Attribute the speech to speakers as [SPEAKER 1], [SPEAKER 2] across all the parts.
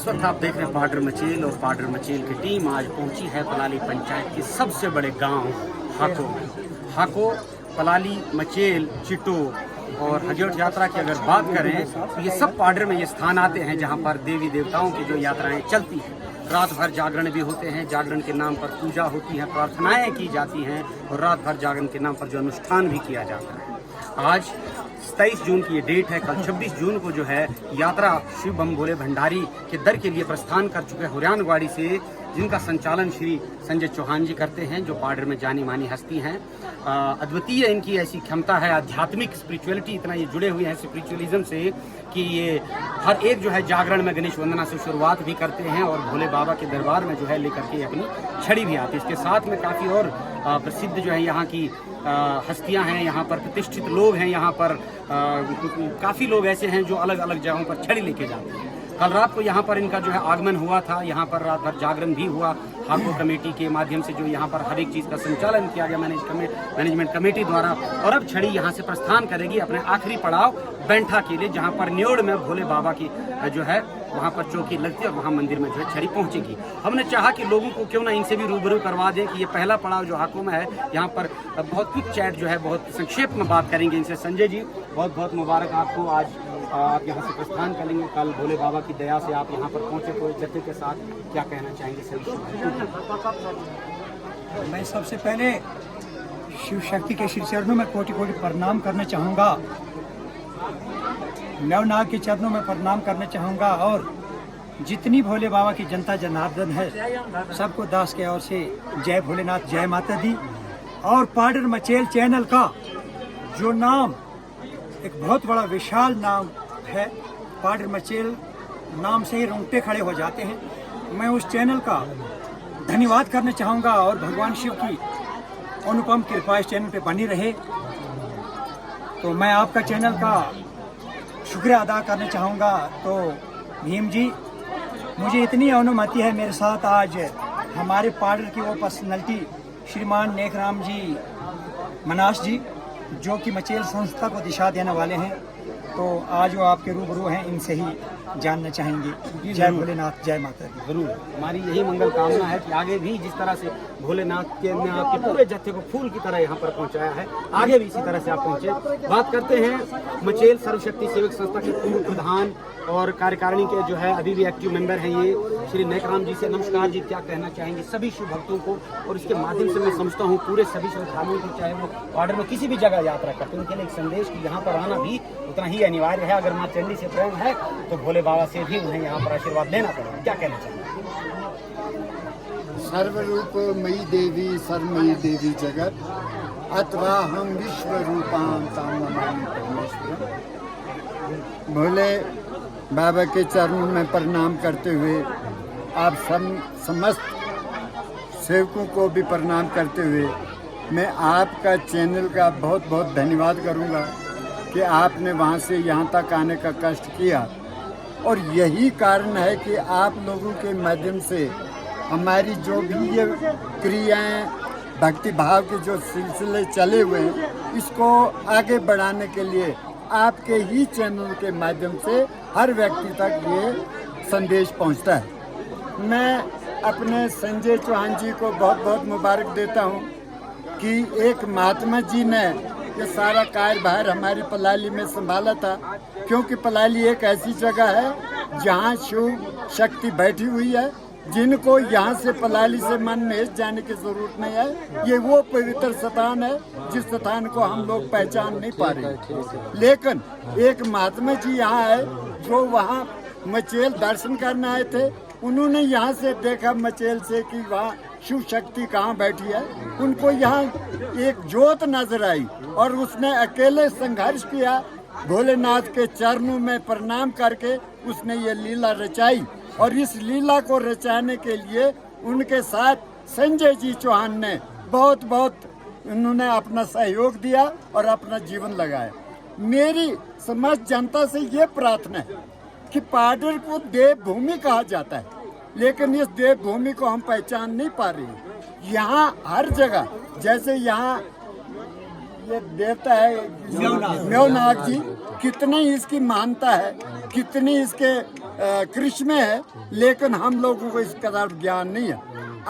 [SPEAKER 1] इस वक्त आप देख रहे हैं पाडर मचेल, और पाडर मचेल की टीम आज पहुंची है पलाली पंचायत के सबसे बड़े गांव हाको में। हाको, पलाली, मचेल, चिटो और हजोट यात्रा की अगर बात करें तो ये सब पाडर में ये स्थान आते हैं जहां पर देवी देवताओं की जो यात्राएं चलती हैं। रात भर जागरण भी होते हैं, जागरण के नाम पर पूजा होती है, प्रार्थनाएं की जाती हैं और रात भर जागरण के नाम पर जो अनुष्ठान भी किया जाता है। आज 27 जून की ये डेट है। कल 26 जून को जो है यात्रा शिव बम भोले भंडारी के दर के लिए प्रस्थान कर चुके हैं हुरियानवाड़ी से, जिनका संचालन श्री संजय चौहान जी करते हैं, जो पाडर में जानी मानी हस्ती हैं। अद्वितीय इनकी ऐसी क्षमता है, आध्यात्मिक स्पिरिचुअलिटी, इतना ये जुड़े हुए हैं स्पिरिचुअलिज्म से कि ये हर एक जो है जागरण में गणेश वंदना से शुरुआत भी करते हैं और भोले बाबा के दरबार में जो है लेकर के अपनी छड़ी भी आती है। इसके साथ में काफ़ी और प्रसिद्ध जो है यहाँ की हस्तियां हैं, यहाँ पर प्रतिष्ठित लोग हैं, यहाँ पर काफ़ी लोग ऐसे हैं जो अलग अलग जगहों पर छड़ी लेके जाते हैं। कल रात को यहाँ पर इनका जो है आगमन हुआ था, यहाँ पर रात भर जागरण भी हुआ। हाको कमेटी के माध्यम से जो यहाँ पर हर एक चीज़ का संचालन किया गया मैनेजमेंट कमेटी द्वारा, और अब छड़ी यहाँ से प्रस्थान करेगी अपने आखिरी पड़ाव बैंठा के लिए, जहाँ पर न्योड़ में भोले बाबा की जो है वहाँ पर चौकी लगती है और वहाँ मंदिर में जो है छड़ी पहुँचेगी। हमने चाहा कि लोगों को क्यों ना इनसे भी रूबरू करवा दें कि ये पहला पड़ाव जो हाको में है, यहाँ पर बहुत क्विक चैट जो है बहुत संक्षेप में बात करेंगे इनसे। संजय जी, बहुत बहुत मुबारक आपको, आज आप यहाँ से प्रस्थान करेंगे। कल भोले बाबा की दया से आप यहाँ पर पहुँचे, तो जत्थे के साथ क्या कहना चाहेंगे सभी?
[SPEAKER 2] मैं सबसे पहले शिव शक्ति के श्री चरणों में कोटि कोटि प्रणाम करना चाहूँगा, नवनाग के चरणों में प्रणाम करना चाहूँगा, और जितनी भोले बाबा की जनता जनार्दन है सबको दास के ओर से जय भोलेनाथ, जय माता दी। और पाडर मचेल चैनल का जो नाम एक बहुत बड़ा विशाल नाम है, पाडर मचेल नाम से ही रोंगटे खड़े हो जाते हैं। मैं उस चैनल का धन्यवाद करना चाहूँगा और भगवान शिव की अनुपम कृपा इस चैनल पे बनी रहे। तो मैं आपका चैनल का शुक्रिया अदा करना चाहूँगा। तो भीम जी, मुझे इतनी अनुमति है, मेरे साथ आज हमारे पाडर की वो पर्सनैलिटी श्रीमान नेकराम जी मनास जी, जो कि मचेल संस्था को दिशा देने वाले हैं, तो आज वो आपके रूबरू हैं, इनसे ही जानना चाहेंगे। जय भोलेनाथ, जय माता दी।
[SPEAKER 1] जरूर, हमारी यही मंगल कामना है कि आगे भी जिस तरह से भोलेनाथ के आपके पूरे जत्थे को फूल की तरह यहाँ पर पहुँचाया है, आगे भी इसी तरह से आप पहुँचे। बात करते हैं मचेल सर्वशक्ति सेवक संस्था के पूर्व प्रधान और कार्यकारिणी के जो है अभी भी एक्टिव मेंबर हैं ये श्री नेकराम जी से। नमस्कार जी, क्या कहना चाहेंगे सभी शिव भक्तों को? और इसके माध्यम से मैं समझता हूँ पूरे सभी श्रद्धालुओं को, चाहे वो पाडर में किसी भी जगह यात्रा करते हैं, उनके लिए एक संदेश कि यहाँ पर आना भी उतना ही अनिवार्य है। अगर माँ चंडी से प्रेम है तो भोले बाबा से भी उन्हें यहाँ पर आशीर्वाद लेना पड़ेगा। क्या कहना चाहेंगे?
[SPEAKER 3] सर्वरूप मयी देवी सर्वमयी देवी जगत अथवा हम विश्व रूपां तां नमामि परमेश्वरम्। भोले बाबा के चरणों में प्रणाम करते हुए आप समस्त सेवकों को भी प्रणाम करते हुए मैं आपका चैनल का बहुत बहुत धन्यवाद करूंगा कि आपने वहां से यहां तक आने का कष्ट किया, और यही कारण है कि आप लोगों के माध्यम से हमारी जो भी ये क्रियाएं, भक्ति भाव के जो सिलसिले चले हुए हैं, इसको आगे बढ़ाने के लिए आपके ही चैनल के माध्यम से हर व्यक्ति तक ये संदेश पहुंचता है। मैं अपने संजय चौहान जी को बहुत बहुत मुबारक देता हूं कि एक महात्मा जी ने ये सारा कार्यभार हमारी पलाली में संभाला था, क्योंकि पलाली एक ऐसी जगह है जहां शिव शक्ति बैठी हुई है, जिनको यहाँ से पलाली से मन में जाने की जरूरत नहीं है। ये वो पवित्र स्थान है जिस स्थान को हम लोग पहचान नहीं पा रहे, लेकिन एक महात्मा जी यहाँ है जो वहाँ मचेल दर्शन करने आए थे। उन्होंने यहाँ से देखा मचेल से कि वहाँ शिव शक्ति कहाँ बैठी है। उनको यहाँ एक ज्योत नजर आई और उसने अकेले संघर्ष किया, भोलेनाथ के चरणों में प्रणाम करके उसने ये लीला रचाई। और इस लीला को रचाने के लिए उनके साथ संजय जी चौहान ने बहुत बहुत उन्होंने अपना सहयोग दिया और अपना जीवन लगाया। मेरी समस्त जनता से ये प्रार्थना है कि पाडर को देवभूमि कहा जाता है, लेकिन इस देवभूमि को हम पहचान नहीं पा रहे हैं। यहाँ हर जगह, जैसे यहाँ ये देवता है न्योनाग जी, कितनी इसकी महानता है, कितनी इसके कृषि में है, लेकिन हम लोगों को इस कदर ज्ञान नहीं है।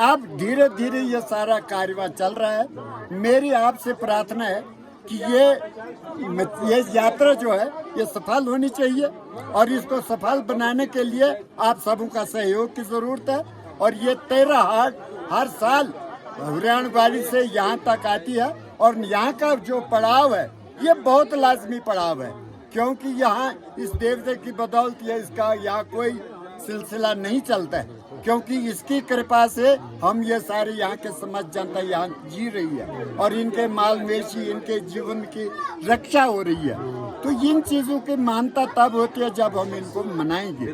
[SPEAKER 3] अब धीरे धीरे ये सारा कार्यवाह चल रहा है। मेरी आपसे प्रार्थना है कि ये यात्रा जो है ये सफल होनी चाहिए, और इसको सफल बनाने के लिए आप सबों का सहयोग की जरूरत है। और ये 13 हाट हर साल हरियाणवाड़ी से यहाँ तक आती है, और यहाँ का जो पड़ाव है ये बहुत लाजमी पड़ाव है, क्योंकि यहाँ इस देवता की बदौलत इसका यहाँ कोई सिलसिला नहीं चलता है, क्योंकि इसकी कृपा से हम ये सारे यहाँ के समाज जनता यहाँ जी रही है, और इनके माल मवेशी, इनके जीवन की रक्षा हो रही है। तो इन चीज़ों की मान्यता तब होती है जब हम इनको मनाएंगे।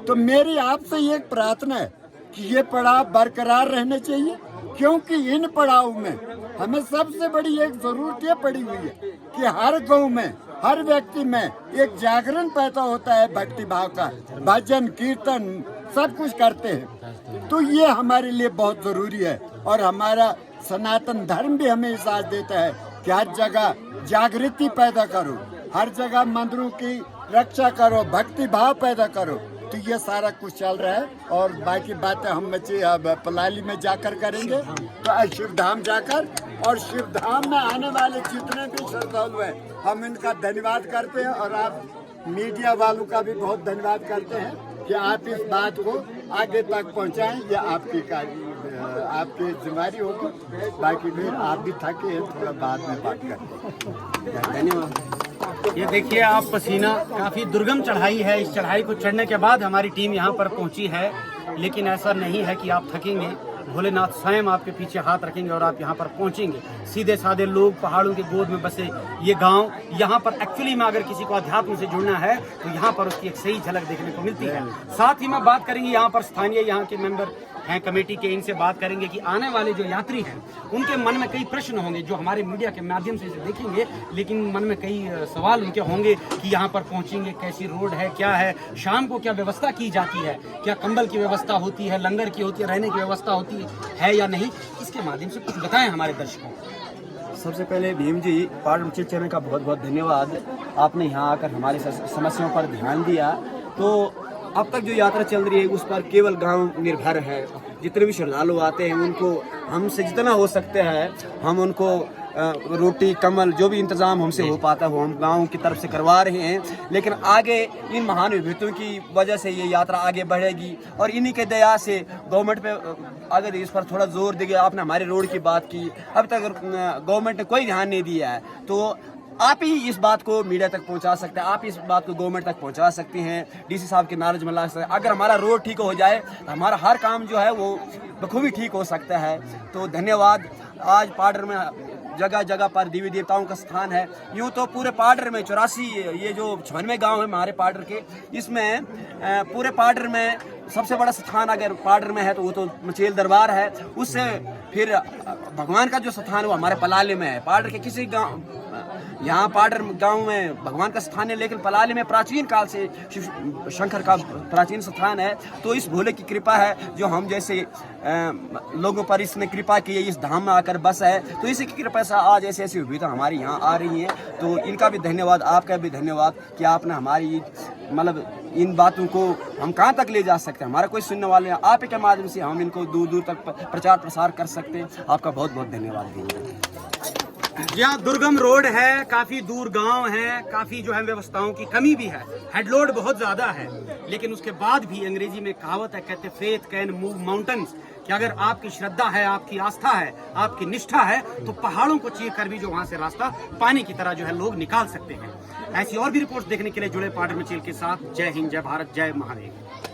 [SPEAKER 3] तो मेरी आपसे एक प्रार्थना है कि ये पड़ाव बरकरार रहने चाहिए, क्योंकि इन पड़ाव में हमें सबसे बड़ी एक जरूरत ये पड़ी हुई है कि हर गांव में, हर व्यक्ति में एक जागरण पैदा होता है भक्ति भाव का। भजन कीर्तन सब कुछ करते हैं, तो ये हमारे लिए बहुत जरूरी है। और हमारा सनातन धर्म भी हमें इजाज़त देता है कि हर जगह जागृति पैदा करो, हर जगह मंदिरों की रक्षा करो, भक्ति भाव पैदा करो। तो ये सारा कुछ चल रहा है, और बाकी बातें हम बच्चे अब पलाली में जाकर करेंगे। तो शिवधाम जाकर, और शिवधाम में आने वाले जितने भी श्रद्धालु हैं हम इनका धन्यवाद करते हैं, और आप मीडिया वालों का भी बहुत धन्यवाद करते हैं कि आप इस बात को आगे तक पहुंचाएं। ये आपकी आपकी जिम्मेदारी होगी। बाकी फिर आप भी थके हैं, थोड़ा बाद में बात करते हैं।
[SPEAKER 1] धन्यवाद। ये देखिए आप, पसीना, काफ़ी दुर्गम चढ़ाई है। इस चढ़ाई को चढ़ने के बाद हमारी टीम यहाँ पर पहुँची है, लेकिन ऐसा नहीं है कि आप थकेंगे। भोलेनाथ स्वयं आपके पीछे हाथ रखेंगे और आप यहाँ पर पहुँचेंगे। सीधे साधे लोग, पहाड़ों के गोद में बसे ये गांव, यहाँ पर एक्चुअली में अगर किसी को अध्यात्म से जुड़ना है तो यहाँ पर उसकी एक सही झलक देखने को मिलती है। साथ ही में बात करेंगे यहाँ पर स्थानीय यहाँ के मेंबर हैं कमेटी के, इनसे बात करेंगे कि आने वाले जो यात्री हैं उनके मन में कई प्रश्न होंगे जो हमारे मीडिया के माध्यम से इसे देखेंगे, लेकिन मन में कई सवाल उनके होंगे कि यहाँ पर पहुँचेंगे, कैसी रोड है, क्या है, शाम को क्या व्यवस्था की जाती है, क्या कंबल की व्यवस्था होती है, लंगर की होती है, रहने की व्यवस्था होती है या नहीं। इसके माध्यम से कुछ बताएं हमारे दर्शकों को।
[SPEAKER 4] सबसे पहले भीम जी, पार्ट मचेल चैनल का बहुत बहुत धन्यवाद। आपने यहाँ आकर हमारी समस्याओं पर ध्यान दिया। तो अब तक जो यात्रा चल रही है उस पर केवल गांव निर्भर है। जितने भी श्रद्धालु आते हैं उनको हमसे जितना हो सकते हैं हम उनको रोटी, कमल, जो भी इंतज़ाम हमसे हो पाता है वो हम गाँव की तरफ से करवा रहे हैं। लेकिन आगे इन महान विभूतियों की वजह से ये यात्रा आगे बढ़ेगी, और इन्हीं के दया से गवर्नमेंट पे अगर इस पर थोड़ा जोर देंगे। आपने हमारे रोड की बात की, अब तक गवर्नमेंट ने कोई ध्यान नहीं दिया है, तो आप ही इस बात को मीडिया तक पहुंचा सकते हैं, आप इस बात को गवर्नमेंट तक पहुंचा सकती हैं, डीसी साहब के नॉलेज में ला सकते हैं। अगर हमारा रोड ठीक हो जाए तो हमारा हर काम जो है वो बखूबी ठीक हो सकता है। तो धन्यवाद। आज पाडर में जगह जगह पर देवी देवताओं का स्थान है। यूँ तो पूरे पाडर में 84 ये जो 96 गांव है हमारे पाडर के, इसमें पूरे पाडर में सबसे बड़ा स्थान अगर पाडर में है तो वो तो मचेल दरबार है। उससे फिर भगवान का जो स्थान है वो हमारे पलाले में है। पाडर के किसी गांव, यहाँ पाडर गांव में भगवान का स्थान है, लेकिन पलाले में प्राचीन काल से शिव शंकर का प्राचीन स्थान है। तो इस भोले की कृपा है जो हम जैसे लोगों पर इसने कृपा की है, इस धाम में आकर बस है। तो इसी की कृपा से आज ऐसी ऐसी विविधता हमारी यहाँ आ रही है। तो इनका भी धन्यवाद, आपका भी धन्यवाद कि आपने हमारी मतलब इन बातों को हम कहाँ तक ले जा सकते हैं। हमारा कोई सुनने वाले हैं, आप के माध्यम से हम इनको दूर दूर तक प्रचार प्रसार कर सकते हैं। आपका बहुत बहुत धन्यवाद देंगे।
[SPEAKER 1] यहाँ दुर्गम रोड है, काफी दूर गांव है, काफी जो है व्यवस्थाओं की कमी भी है, हेडलोड बहुत ज्यादा है, लेकिन उसके बाद भी अंग्रेजी में कहावत है, कहते फेथ कैन मूव माउंटेन्स, कि अगर आपकी श्रद्धा है, आपकी आस्था है, आपकी निष्ठा है तो पहाड़ों को चीर कर भी जो वहां से रास्ता पानी की तरह जो है लोग निकाल सकते हैं। ऐसी और भी रिपोर्ट्स देखने के लिए जुड़े पाडर मचेल के साथ। जय हिंद, जय भारत, जय महादेव।